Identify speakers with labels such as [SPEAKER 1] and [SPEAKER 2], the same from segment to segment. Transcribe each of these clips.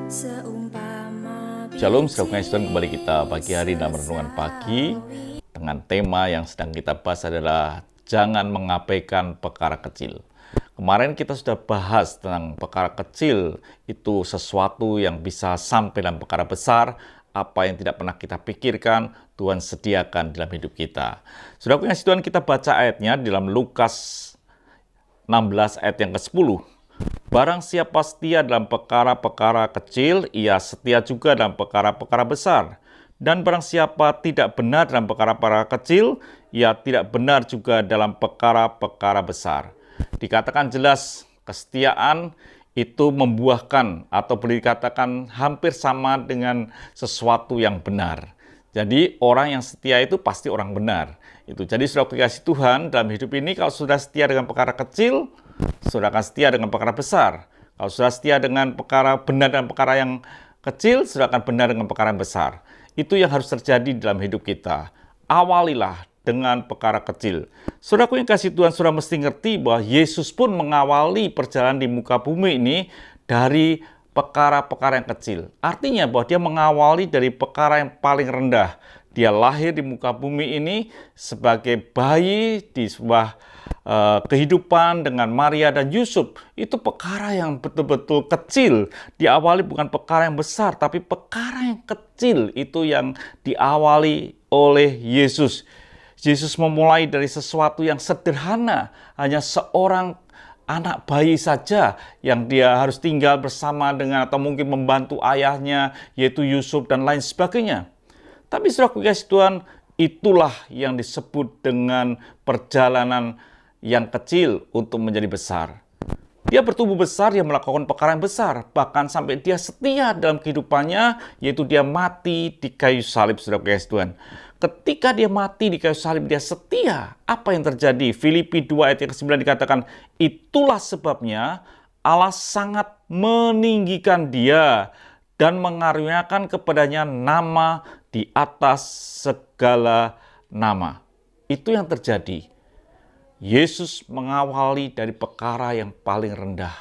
[SPEAKER 1] Shalom, saudara Tuhan, kembali kita pagi hari dalam renungan pagi dengan tema yang sedang kita bahas adalah jangan mengabaikan perkara kecil. Kemarin kita sudah bahas tentang perkara kecil itu sesuatu yang bisa sampai dalam perkara besar. Apa yang tidak pernah kita pikirkan, Tuhan sediakan dalam hidup kita. Saudara Tuhan, kita baca ayatnya dalam Lukas 16 ayat yang ke-10. Barang siapa setia dalam perkara-perkara kecil, ia setia juga dalam perkara-perkara besar. Dan barang siapa tidak benar dalam perkara-perkara kecil, ia tidak benar juga dalam perkara-perkara besar. Dikatakan jelas, kesetiaan itu membuahkan atau boleh dikatakan hampir sama dengan sesuatu yang benar. Jadi orang yang setia itu pasti orang benar. Jadi saudara kasih Tuhan dalam hidup ini, kalau sudah setia dengan perkara kecil, saudara akan setia dengan perkara besar. Kalau sudah setia dengan perkara benar dan perkara yang kecil, saudara akan benar dengan perkara yang besar. Itu yang harus terjadi dalam hidup kita. Awalilah dengan perkara kecil. Saudaraku yang kasih Tuhan, saudara mesti ngerti bahwa Yesus pun mengawali perjalanan di muka bumi ini dari perkara-perkara yang kecil. Artinya bahwa dia mengawali dari perkara yang paling rendah. Dia lahir di muka bumi ini sebagai bayi di sebuah kehidupan dengan Maria dan Yusuf. Itu perkara yang betul-betul kecil. Diawali bukan perkara yang besar, tapi perkara yang kecil itu yang diawali oleh Yesus. Yesus memulai dari sesuatu yang sederhana, hanya seorang anak bayi saja yang dia harus tinggal bersama dengan atau mungkin membantu ayahnya, yaitu Yusuf dan lain sebagainya. Tapi saudara kasih Tuhan, itulah yang disebut dengan perjalanan yang kecil untuk menjadi besar. Dia bertumbuh besar, dia melakukan perkara yang besar, bahkan sampai dia setia dalam kehidupannya, yaitu dia mati di kayu salib, saudara kasih Tuhan. Ketika dia mati di kayu salib, dia setia. Apa yang terjadi? Filipi 2 ayat yang ke-9 dikatakan, itulah sebabnya Allah sangat meninggikan dia dan mengaruniakan kepadanya nama di atas segala nama. Itu yang terjadi. Yesus mengawali dari perkara yang paling rendah.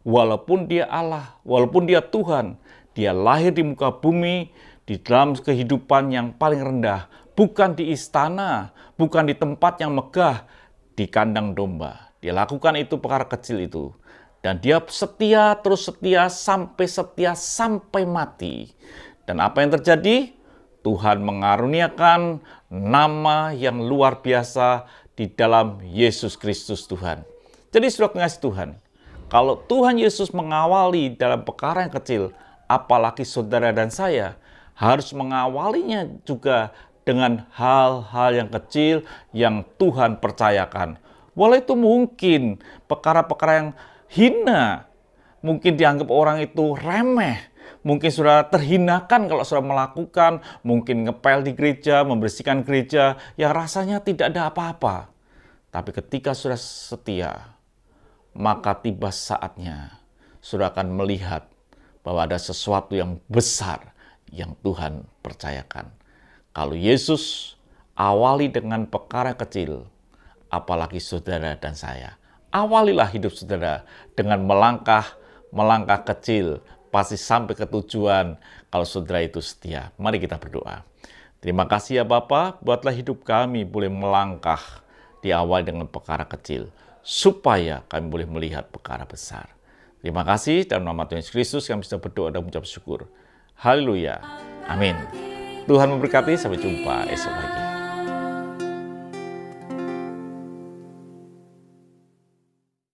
[SPEAKER 1] Walaupun dia Allah, walaupun dia Tuhan, dia lahir di muka bumi, di dalam kehidupan yang paling rendah. Bukan di istana, bukan di tempat yang megah, di kandang domba. Dia lakukan itu perkara kecil itu. Dan dia setia, terus setia sampai mati. Dan apa yang terjadi? Tuhan mengaruniakan nama yang luar biasa di dalam Yesus Kristus Tuhan. Jadi saudara kasih Tuhan, kalau Tuhan Yesus mengawali dalam perkara yang kecil, apalagi saudara dan saya harus mengawalinya juga dengan hal-hal yang kecil yang Tuhan percayakan. Walau itu mungkin perkara-perkara yang hina, mungkin dianggap orang itu remeh, mungkin sudah terhinakan kalau sudah melakukan, mungkin ngepel di gereja, membersihkan gereja, yang rasanya tidak ada apa-apa. Tapi ketika sudah setia, maka tiba saatnya sudah akan melihat bahwa ada sesuatu yang besar yang Tuhan percayakan. Kalau Yesus awali dengan perkara kecil, apalagi saudara dan saya. Awalilah hidup saudara dengan melangkah kecil, pasti sampai ke tujuan kalau saudara itu setia. Mari kita berdoa. Terima kasih ya Bapa, buatlah hidup kami boleh melangkah diawali dengan perkara kecil, supaya kami boleh melihat perkara besar. Terima kasih, dalam nama Tuhan Yesus Kristus kami bisa berdoa dan mengucap syukur. Haleluya. Amin. Tuhan memberkati, sampai jumpa esok pagi.